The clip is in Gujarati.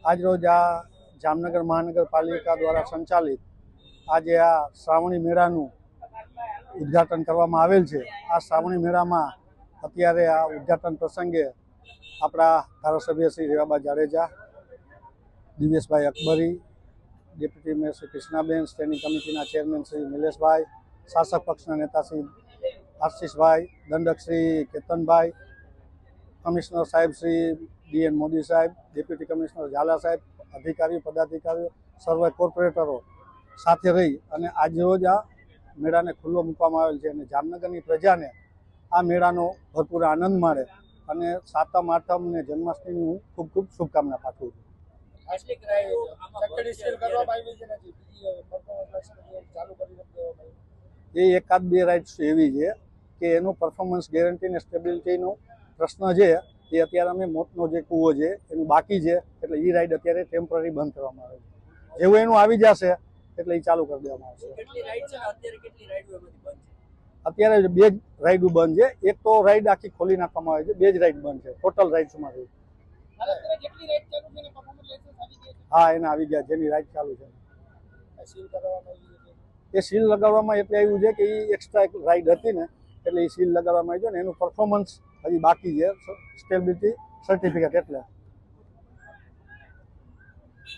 આજરોજ આ જામનગર મહાનગરપાલિકા દ્વારા સંચાલિત આજે આ શ્રાવણી મેળાનું ઉદ્ઘાટન કરવામાં આવેલ છે। આ શ્રાવણી મેળામાં અત્યારે આ ઉદ્ઘાટન પ્રસંગે આપણા ધારાસભ્ય Shri Revaba Jadeja, Diveshbhai Akbari, deputy mayor Shri Krishnaben, standing કમિટીના ચેરમેન શ્રી નિલેશભાઈ, શાસક પક્ષના નેતા શ્રી આશીષભાઈ, દંડક શ્રી કેતનભાઈ, કમિશનર સાહેબ શ્રી DN મોદી સાહેબ, ડેપ્યુટી કમિશનર ઝાલા સાહેબ, અધિકારીઓ, પદાધિકારીઓ, સર્વે કોર્પોરેટરો સાથે રહી અને આજરોજ આ મેળાને ખુલ્લો મૂકવામાં આવેલ છે અને જામનગરની પ્રજાને આ મેળાનો ભરપૂર આનંદ મળે અને સાતમ આઠમ અને જન્માષ્ટમીની હું ખૂબ ખૂબ શુભકામના પાઠવું છું। એ એકાદ બે રાઇડ્સ એવી છે કે એનું પરફોર્મન્સ ગેરંટી અને સ્ટેબિલિટીનો પ્રશ્ન છે એ અત્યારે અમે મોતનો જે કૂવો છે એનું બાકી છે, એટલે એ રાઇડ અત્યારે ટેમ્પરરી બંધ કરવામાં આવે છે। જેવું એનું આવી જશે એટલે એ ચાલુ કરી દેવામાં આવશે। અત્યારે બે જ રાઇડો બંધ છે, એક તો રાઇડ આખી ખોલી નાખવામાં આવે છે, બે જ રાઇડ બંધ છે ટોટલ રાઇડ્સમાંથી। હા, એને આવી ગયા જેની રાઇડ ચાલુ છે એ સીલ લગાવવામાં એટલે આવ્યું છે કે એ એક્સ્ટ્રા એક રાઇડ હતી ને એટલે એ સીલ લગાવવામાં આવી છે ને એનું પરફોર્મન્સ હજી બાકી છે, સ્ટેબિલિટી સર્ટિફિકેટ એટલે